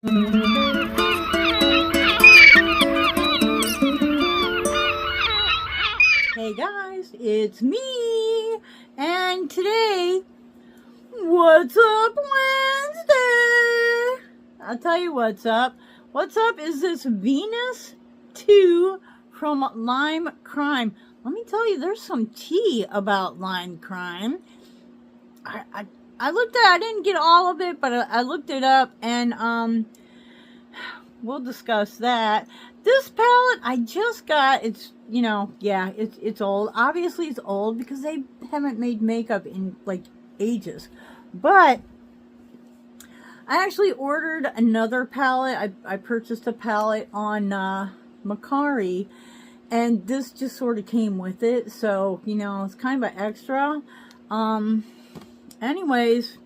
Hey guys, it's me, and today, what's up Wednesday? I'll tell you what's up. What's up is this Venus 2 from Lime Crime. Let me tell you, there's some tea about Lime Crime. I looked at it, I didn't get all of it, but I looked it up, and we'll discuss that. This palette I just got, it's, you know, yeah, it's old. Obviously it's old because they haven't made makeup in like ages. But I actually ordered another palette. I purchased a palette on Mecari, and this just sort of came with it. So, you know, it's kind of an extra. Anyways,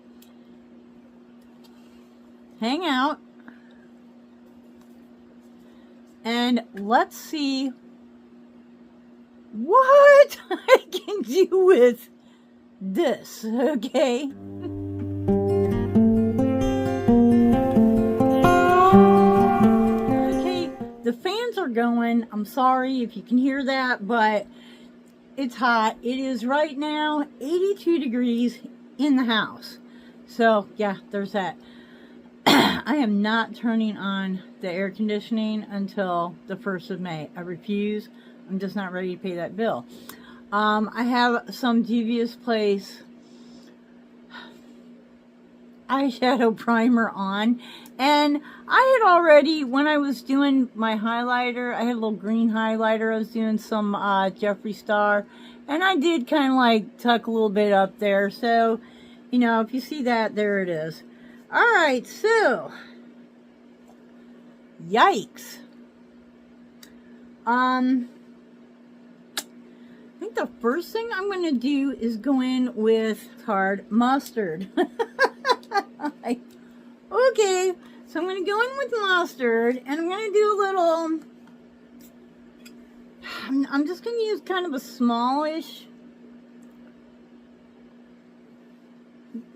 hang out. And let's see what I can do with this, okay? Okay, the fans are going. I'm sorry if you can hear that, but it's hot. It is right now 82 degrees in the house. So, yeah, there's that. I am not turning on the air conditioning until the 1st of May. I refuse. I'm just not ready to pay that bill. I have some Devious Place eyeshadow primer on, and I had already, when I was doing my highlighter, I had a little green highlighter. I was doing some Jeffree Star, and I did kind of like tuck a little bit up there. So, you know, if you see that, there it is. Alright, so, yikes. I think the first thing I'm going to do is go in with hard mustard. Okay, so I'm going to go in with mustard, and I'm going to do a little, I'm just going to use kind of a smallish,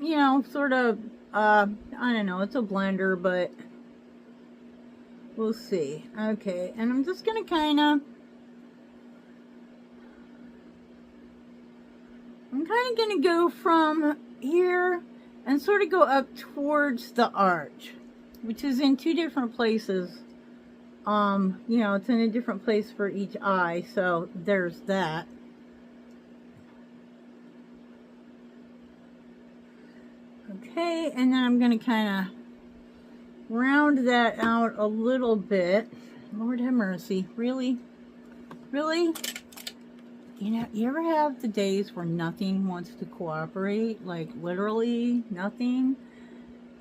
you know, sort of, I don't know, it's a blender, but we'll see. Okay, and I'm just going to I'm kind of going to go from here and sort of go up towards the arch, which is in two different places. You know, it's in a different place for each eye, so there's that. Okay, and then I'm going to kind of round that out a little bit. Lord have mercy. Really? Really? You know, you ever have the days where nothing wants to cooperate? Like, literally nothing?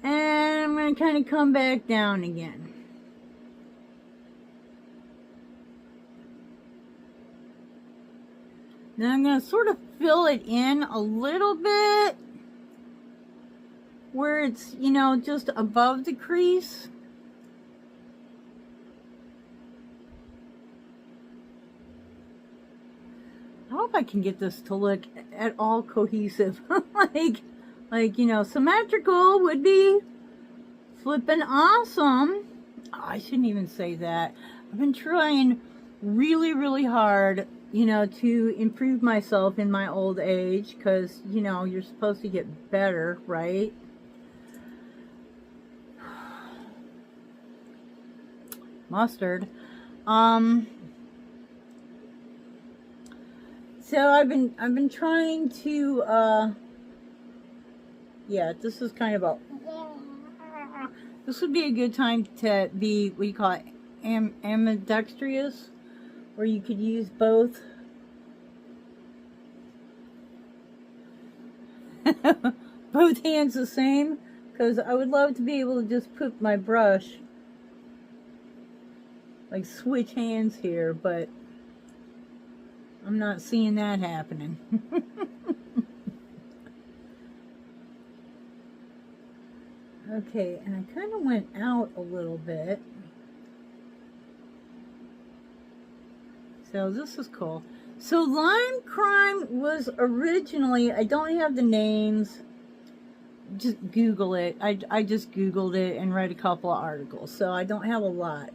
And I'm going to kind of come back down again. Then I'm going to sort of fill it in a little bit, where it's, you know, just above the crease. I hope I can get this to look at all cohesive. like, you know, symmetrical would be flippin' awesome. Oh, I shouldn't even say that. I've been trying really, really hard, you know, to improve myself in my old age, because, you know, you're supposed to get better, right? Mustard. So I've been trying to yeah, this is kind of a, this would be a good time to be, what do you call it, ambidextrous, where you could use both. Both hands the same, because I would love to be able to just put my brush, like switch hands here, but I'm not seeing that happening. Okay, and I kind of went out a little bit. So this is cool. So Lime Crime was originally, I don't have the names, just Google it. I just Googled it and read a couple of articles, so I don't have a lot.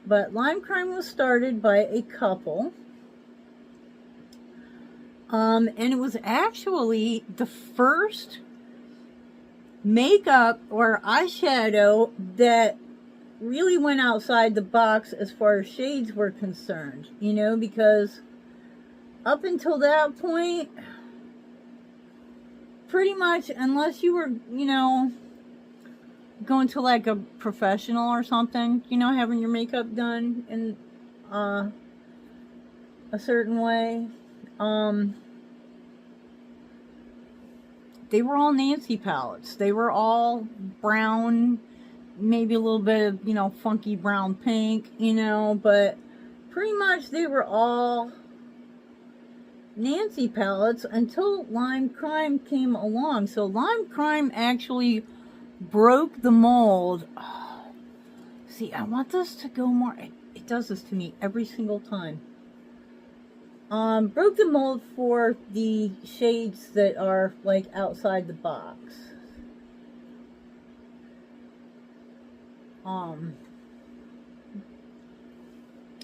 But Lime Crime was started by a couple. And it was actually the first makeup or eyeshadow that really went outside the box as far as shades were concerned, you know, because up until that point, pretty much, unless you were, you know, going to like a professional or something, you know, having your makeup done in a certain way, they were all Nancy palettes. They were all brown, maybe a little bit of, you know, funky brown pink, you know, but pretty much they were all Nancy palettes until Lime Crime came along. So Lime Crime actually broke the mold. Oh, see, I want this to go more. It does this to me every single time. Broke the mold for the shades that are like outside the box.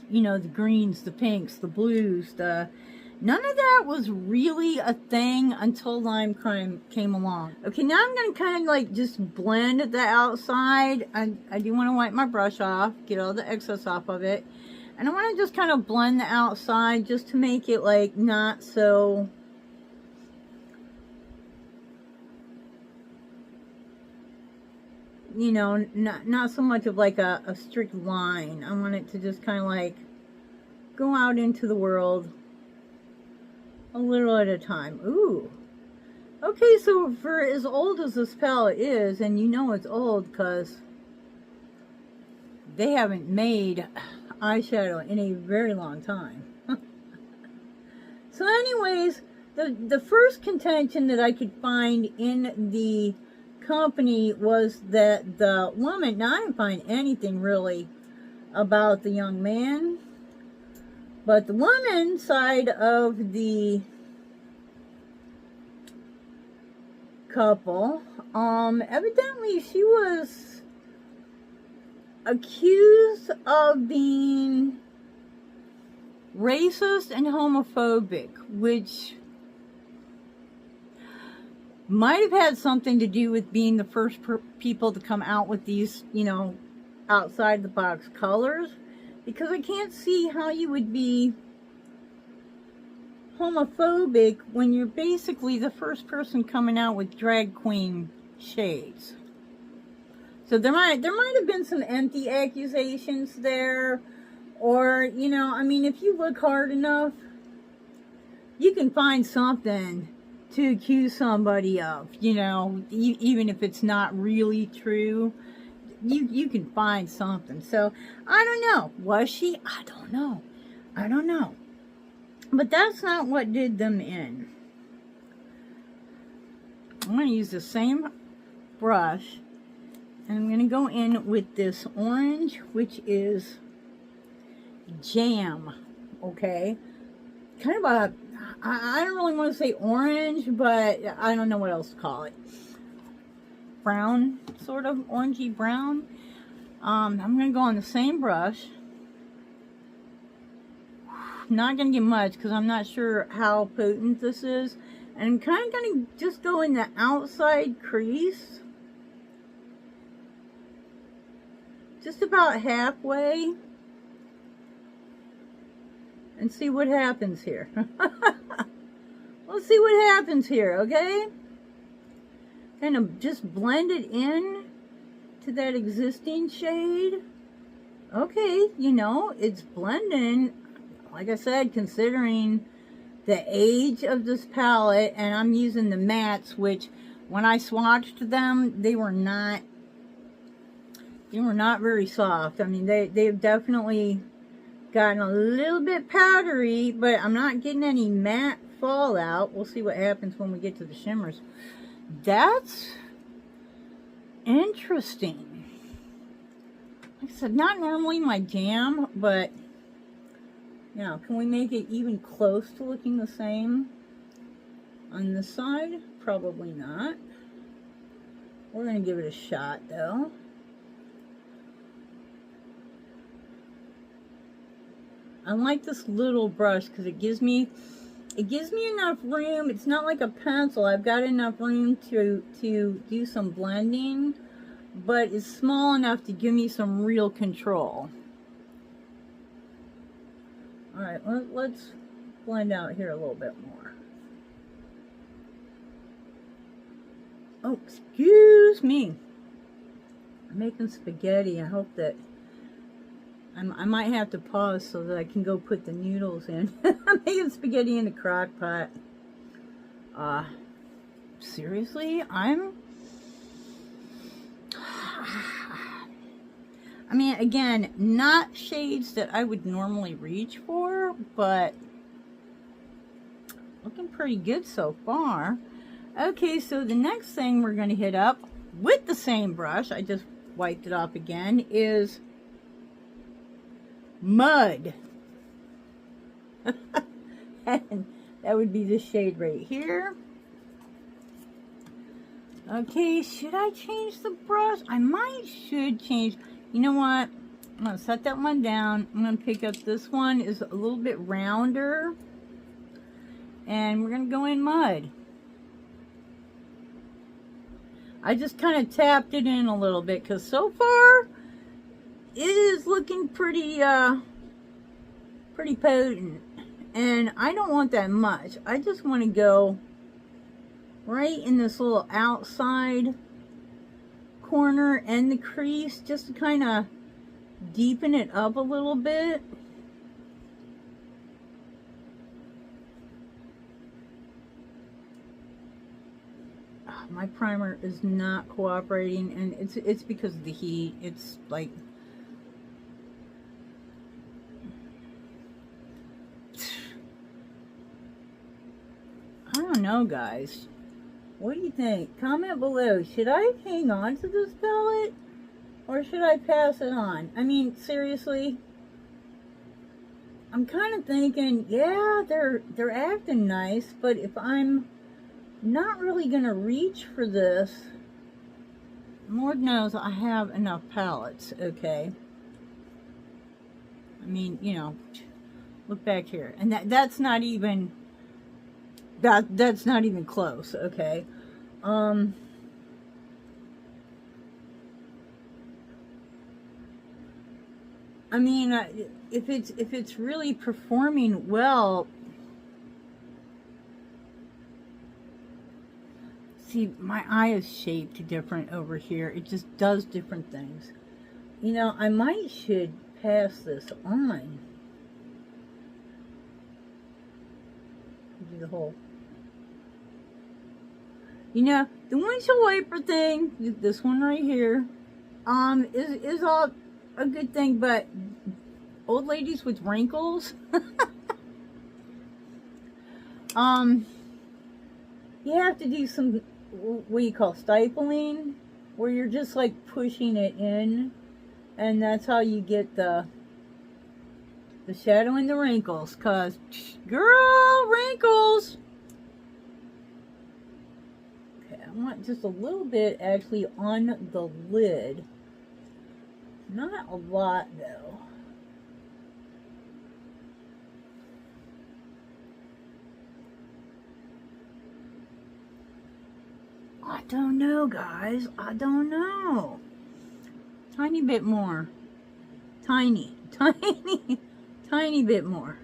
You know, the greens, the pinks, the blues, none of that was really a thing until Lime Crime came along. Okay, now I'm going to kind of like just blend the outside. I do want to wipe my brush off, get all the excess off of it. And I want to just kind of blend the outside just to make it like not so... you know, not so much of like a strict line. I want it to just kind of like go out into the world a little at a time. Ooh. Okay, so for as old as this palette is, and you know it's old because they haven't made eyeshadow in a very long time. So anyways, the first contention that I could find in the company was that the woman, now I didn't find anything really about the young man, but the woman side of the couple, evidently she was accused of being racist and homophobic, which might have had something to do with being the first people to come out with these, you know, outside the box colors, because I can't see how you would be homophobic when you're basically the first person coming out with drag queen shades. So there might have been some empty accusations there, or, you know, I mean, if you look hard enough, you can find something to accuse somebody of, you know, even if it's not really true, you can find something. So I don't know, was she? I don't know, but that's not what did them in. I'm going to use the same brush, and I'm going to go in with this orange, which is jam. Okay, kind of a, I don't really want to say orange, but I don't know what else to call it. Brown, sort of orangey brown. I'm going to go on the same brush. Not going to get much because I'm not sure how potent this is. And I'm kind of going to just go in the outside crease. Just about halfway. And see what happens here. Let's see what happens here, okay? Kind of just blend it in to that existing shade. Okay, you know, it's blending. Like I said, considering the age of this palette, and I'm using the mattes, which when I swatched them, they were not very soft. I mean, they've definitely gotten a little bit powdery, but I'm not getting any matte fallout. We'll see what happens when we get to the shimmers. That's interesting. Like I said, not normally my jam, but now, can we make it even close to looking the same on this side? Probably not. We're going to give it a shot though. I like this little brush because it gives me enough room. It's not like a pencil. I've got enough room to do some blending, but it's small enough to give me some real control. All right, let's blend out here a little bit more. Oh, excuse me. I'm making spaghetti. I hope that I might have to pause so that I can go put the noodles in. I'm making spaghetti in the crock pot. Seriously? I mean, again, not shades that I would normally reach for, but looking pretty good so far. Okay, so the next thing we're going to hit up with the same brush, I just wiped it off again, is mud. And that would be this shade right here. Okay, should I change the brush? I should change. You know what? I'm going to set that one down. I'm going to pick up this one. Is a little bit rounder. And we're going to go in mud. I just kind of tapped it in a little bit because so far it is looking pretty pretty potent, and I don't want that much. I just want to go right in this little outside corner and the crease just to kind of deepen it up a little bit. My primer is not cooperating, and it's because of the heat. It's like, I don't know, guys. What do you think? Comment below. Should I hang on to this palette, or should I pass it on? I mean, seriously, I'm kind of thinking, yeah, they're acting nice, but if I'm not really gonna reach for this, Lord knows I have enough palettes. Okay, I mean, you know, look back here, and that's not even that's not even close. Okay, I mean, if it's really performing well. See, my eye is shaped different over here. It just does different things. You know, I should pass this on. Do the whole. You know, the windshield wiper thing, this one right here, is all a good thing, but old ladies with wrinkles, you have to do some, what you call stipling, where you're just like pushing it in, and that's how you get the shadow and the wrinkles, cause girl, wrinkles. Okay, I want just a little bit actually on the lid, not a lot though. I don't know, guys. I don't know. Tiny bit more. Tiny bit more.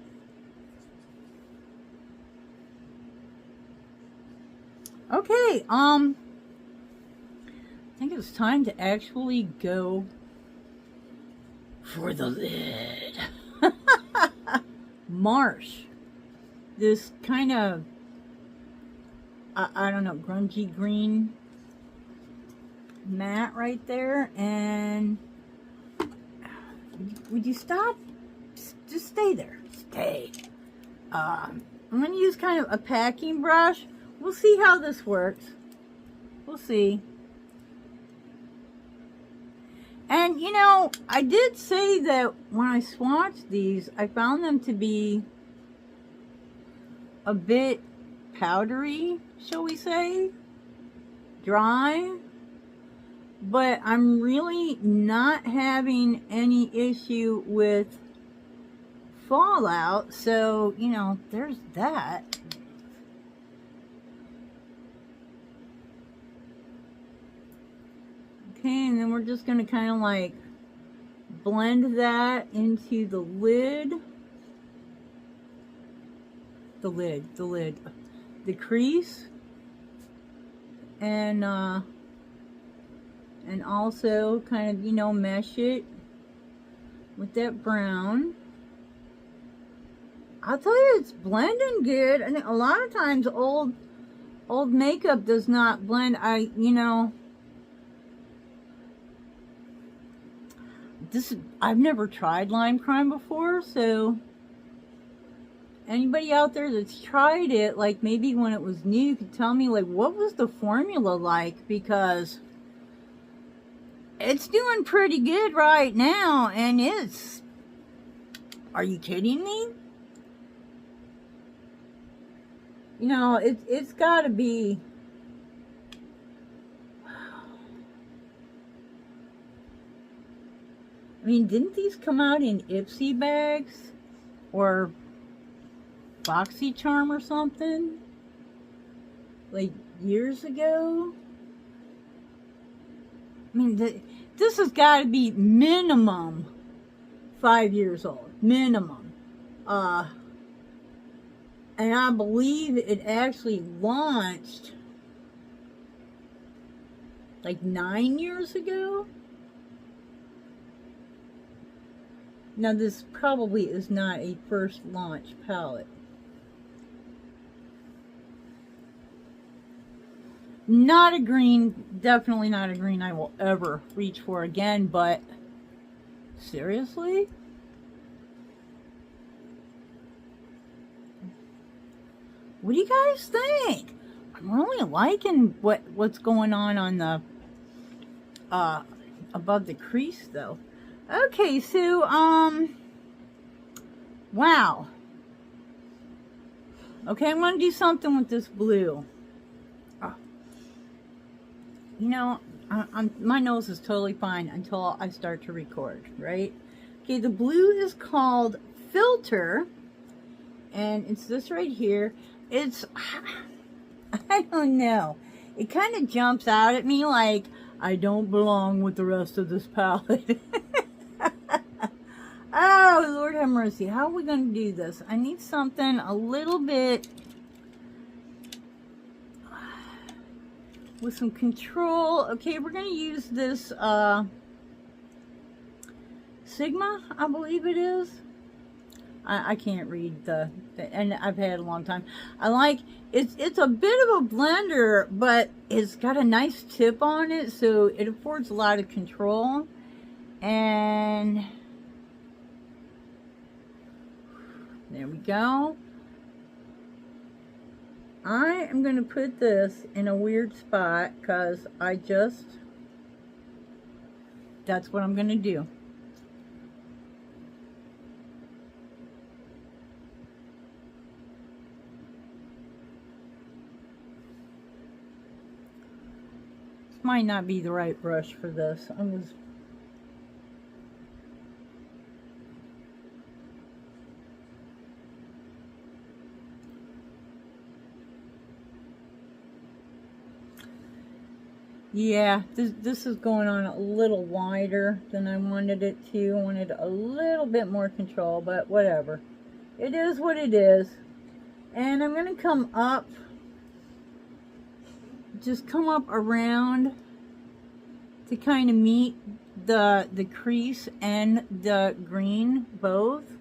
Okay, I think it's time to actually go for the lid. Marsh. This kind of, I don't know, grungy green matte right there. And would you stop? Just stay there. Stay. I'm going to use kind of a packing brush. We'll see how this works. We'll see. And, you know, I did say that when I swatched these, I found them to be a bit powdery, shall we say, dry. but I'm really not having any issue with fallout, so, you know, there's that. Okay, and then we're just going to kind of like blend that into the lid. The crease. And also kind of, you know, mesh it with that brown. I'll tell you, it's blending good. I think a lot of times old makeup does not blend. I've never tried Lime Crime before, so anybody out there that's tried it, like maybe when it was new, could tell me like what was the formula like, because it's doing pretty good right now, and are you kidding me? You know, it's got to be. I mean, didn't these come out in Ipsy bags or BoxyCharm or something like years ago? I mean, this has got to be minimum 5 years old, minimum. And I believe it actually launched like 9 years ago. Now this probably is not a first launch palette. Not a green, definitely not a green I will ever reach for again, but seriously? What do you guys think? I'm really liking what's going on the above the crease though. Okay, so wow. Okay, I'm gonna do something with this blue. You know, my nose is totally fine until I start to record, right? Okay, the blue is called Filter, and it's this right here. It's, I don't know. It kind of jumps out at me like I don't belong with the rest of this palette. Oh, Lord have mercy. How are we going to do this? I need something a little bit with some control. Okay, we're going to use this Sigma, I believe it is. I can't read and I've had it a long time. I like, it's a bit of a blender, but it's got a nice tip on it, so it affords a lot of control. And there we go. I am going to put this in a weird spot because that's what I'm going to do. This might not be the right brush for this. Yeah, this is going on a little wider than I wanted it to. I wanted a little bit more control, but whatever. It is what it is. And I'm going to come up, just come up around to kind of meet the crease and the green both.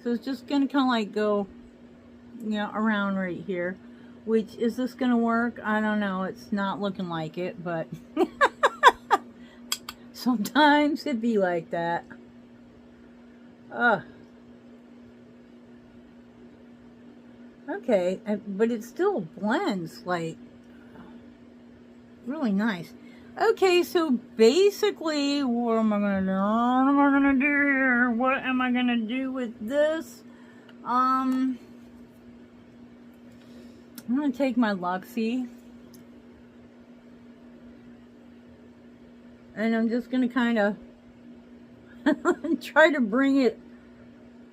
So it's just going to kind of like go, you know, around right here. Which, is this going to work? I don't know. It's not looking like it, but sometimes it be like that. Okay, but it still blends like really nice. Okay, so basically, what am I going to do? What am I going to do here? What am I going to do with this? I'm going to take my Luxie And I'm just going to kind of try to bring it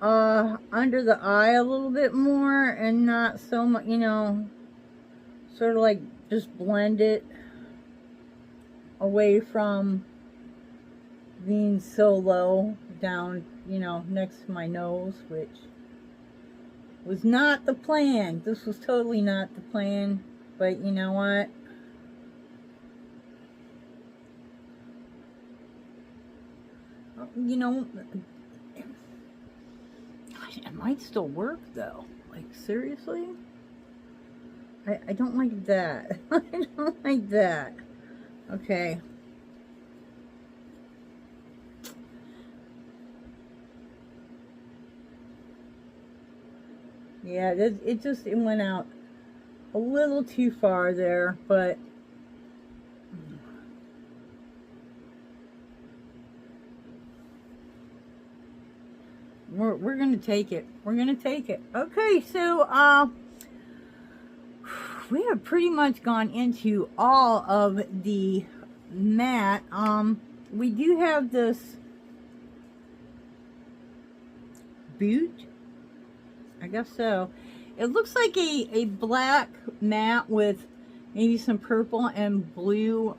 under the eye a little bit more, and not so much, you know, sort of like just blend it away from being so low down, you know, next to my nose, which was not the plan. This was totally not the plan, but you know what? You know, it might still work though. Like, seriously? I don't like that. I don't like that. Okay. Yeah, it went out a little too far there, but we're gonna take it. We're gonna take it. Okay, so we have pretty much gone into all of the mat. We do have this boot, I guess so. It looks like a black mat with maybe some purple and blue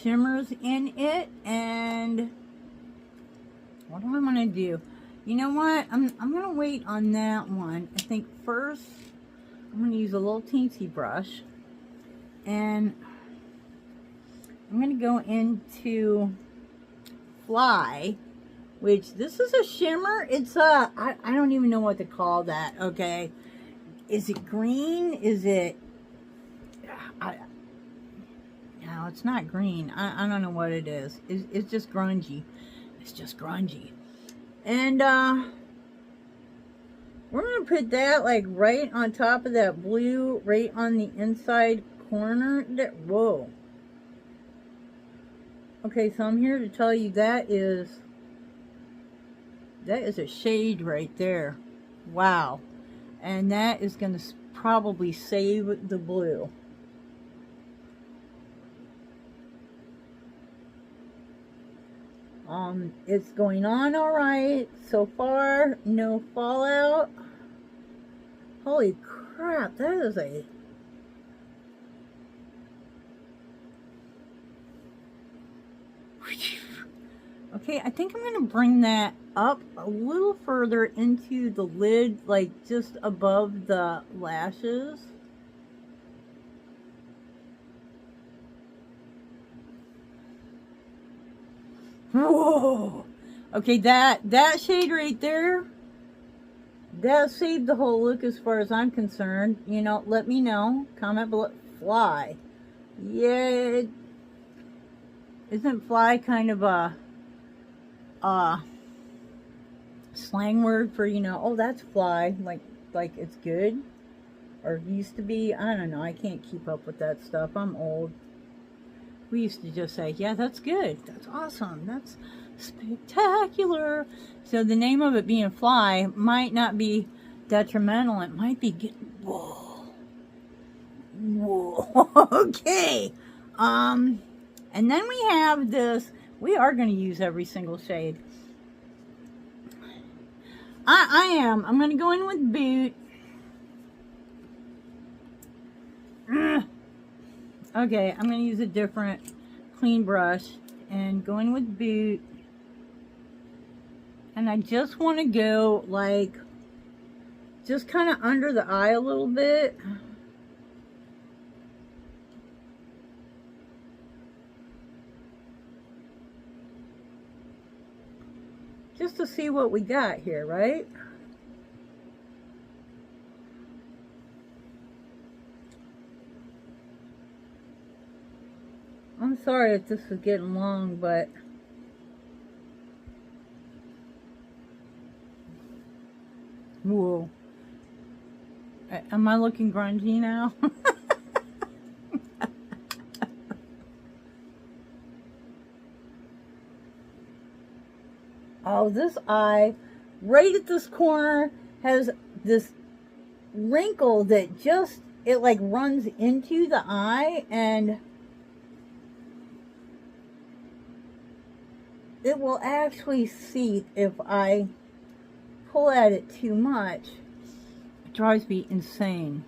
shimmers in it. And what am I gonna do? You know what? I'm gonna wait on that one. I think first I'm gonna use a little teensy brush, and I'm gonna go into Fly, which this is a shimmer. It's I don't even know what to call that. Okay, is it green? Is it? No, it's not green. I don't know what it is. It's just grungy. It's just grungy. And we're gonna put that like right on top of that blue, right on the inside corner there. Whoa. Okay, so I'm here to tell you that is a shade right there. Wow. And that is gonna probably save the blue. It's going on all right so far. No fallout. Holy crap, that is a... Okay, I think I'm going to bring that up a little further into the lid, like just above the lashes. Whoa! Okay, that shade right there, that saved the whole look as far as I'm concerned. You know, let me know. Comment below. Fly. Yeah, isn't fly kind of a slang word for, you know, oh, that's fly, like it's good, or used to be. I don't know. I can't keep up with that stuff. I'm old. We used to just say, yeah, that's good. That's awesome. That's spectacular. So the name of it being Fly might not be detrimental. It might be getting, whoa. Whoa. Okay. And then we have this. We are going to use every single shade. I am. I'm going to go in with Boot. Okay, I'm going to use a different clean brush and go in with Boot. And I just want to go like, just kind of under the eye a little bit. Just to see what we got here, right? I'm sorry if this is getting long, but whoa. Am I looking grungy now? Oh, this eye right at this corner has this wrinkle that just, it like runs into the eye, and it will actually seep if I pull at it too much. It drives me insane.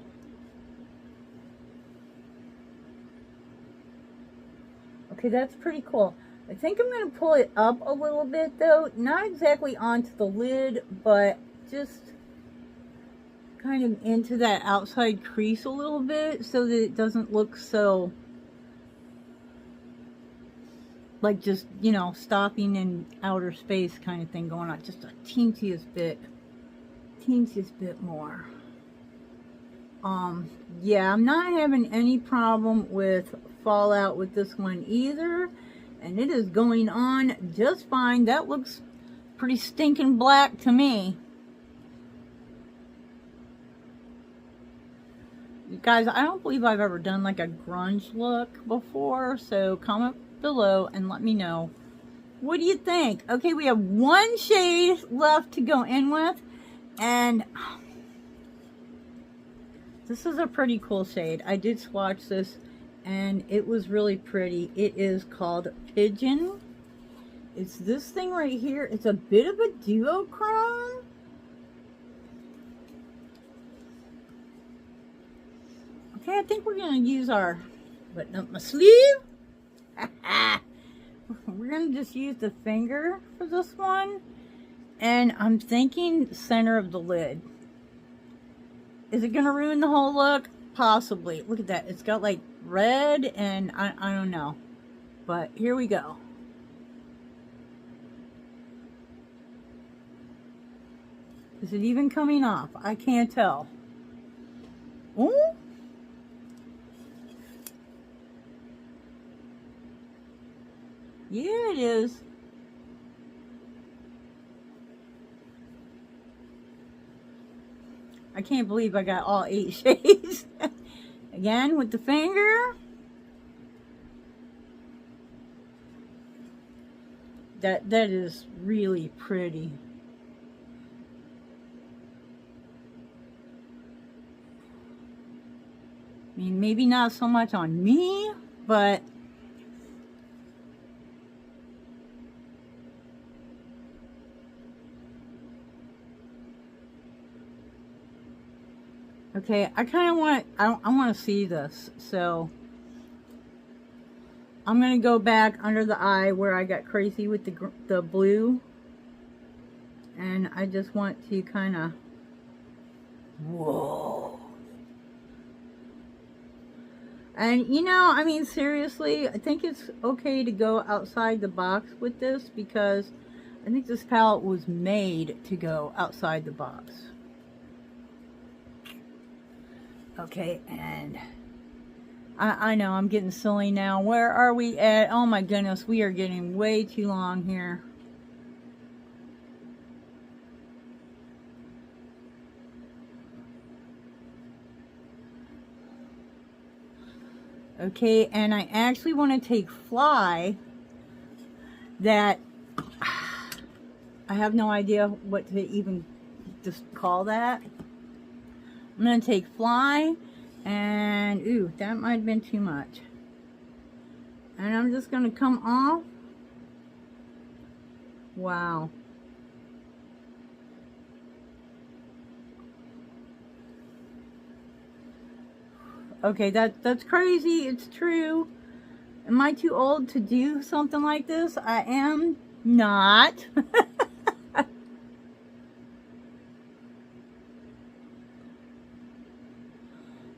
Okay, that's pretty cool. I think I'm going to pull it up a little bit though. Not exactly onto the lid, but just kind of into that outside crease a little bit so that it doesn't look so like just, you know, stopping in outer space kind of thing going on. Just a teentiest bit more. Yeah, I'm not having any problem with fallout with this one either, and it is going on just fine. That looks pretty stinking black to me. You guys, I don't believe I've ever done like a grunge look before, so comment below and let me know. What do you think? Okay, we have one shade left to go in with, and this is a pretty cool shade. I did swatch this and it was really pretty. It is called Pigeon. It's this thing right here. It's a bit of a duochrome. Okay, I think we're gonna use our button up my sleeve. We're gonna just use the finger for this one, and I'm thinking center of the lid. Is it gonna ruin the whole look? Possibly. Look at that. It's got like red and I don't know, but here we go. Is it even coming off? I can't tell. Ooh. Yeah, it is. I can't believe I got all 8 shades. Again, with the finger. That is really pretty. I mean, maybe not so much on me, but okay, I kind of want, I want to see this, so I'm going to go back under the eye where I got crazy with the blue, and I just want to kind of, whoa. And you know, I mean, seriously, I think it's okay to go outside the box with this, because I think this palette was made to go outside the box. Okay, and I know I'm getting silly now. Where are we at? Oh my goodness, we are getting way too long here. Okay, and I actually want to take Fly, that I have no idea what to even just call that. I'm going to take Fly, and ooh, that might have been too much. And I'm just going to come off. Wow. Okay, that's crazy. It's true. Am I too old to do something like this? I am not.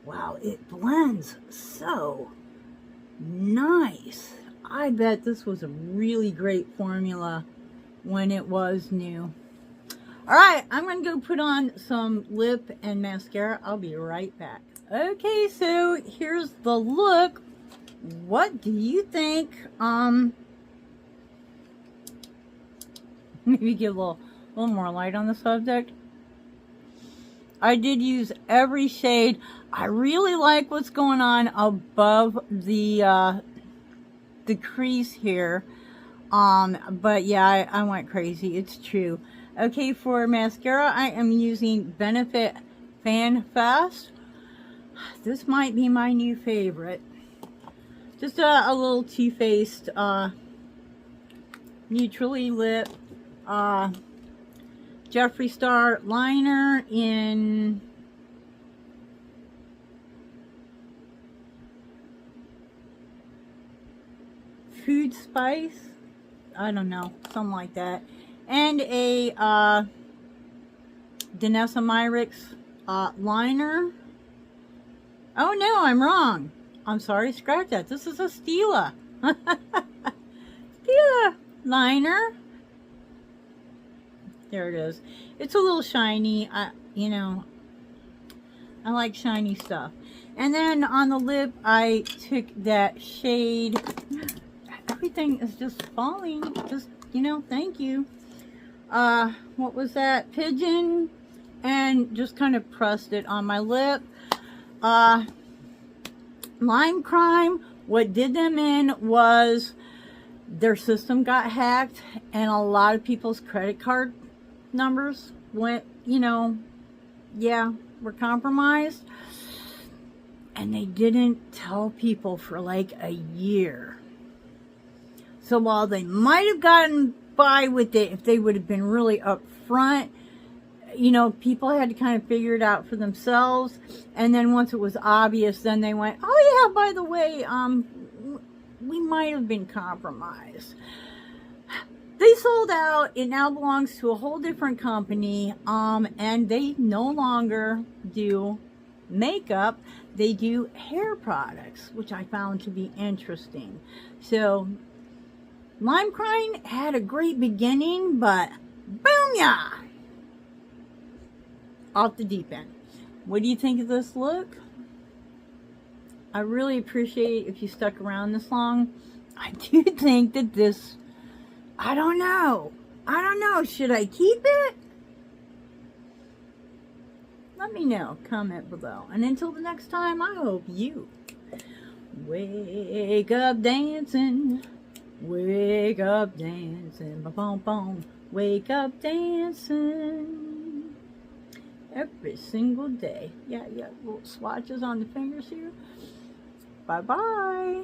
Wow, it blends so nice. I bet this was a really great formula when it was new. Alright, I'm going to go put on some lip and mascara. I'll be right back. Okay, so here's the look. What do you think? Maybe give a little more light on the subject. I did use every shade. I really like what's going on above the crease here. But yeah, I went crazy. It's true. Okay, for mascara, I am using Benefit Fan Fast. This might be my new favorite. Just a little Too Faced Neutrally Lit Jeffree Star liner in Food Spice. I don't know, something like that. And a Danessa Myricks liner. Oh no, I'm wrong. I'm sorry, scratch that. This is a Stila. Stila liner. There it is. It's a little shiny. You know, I like shiny stuff. And then on the lip, I took that shade. Everything is just falling. Just, you know, thank you. What was that? Pigeon. And just kind of pressed it on my lip. Lime Crime. What did them in was their system got hacked. And a lot of people's credit card numbers went, you know, yeah, were compromised. And they didn't tell people for like a year. So while they might have gotten by with it if they would have been really upfront, you know, people had to kind of figure it out for themselves. And then once it was obvious, then they went, oh yeah, by the way, we might have been compromised. They sold out. It now belongs to a whole different company. And they no longer do makeup. They do hair products, which I found to be interesting. So Lime Crime had a great beginning, but boom, yeah, off the deep end. What do you think of this look? I really appreciate if you stuck around this long. I do think that this, I don't know. Should I keep it? Let me know. Comment below. And until the next time, I hope you wake up dancing. Wake up dancing. Ba-boom, boom. Wake up dancing. Every single day. Yeah. Little swatches on the fingers here. Bye-bye.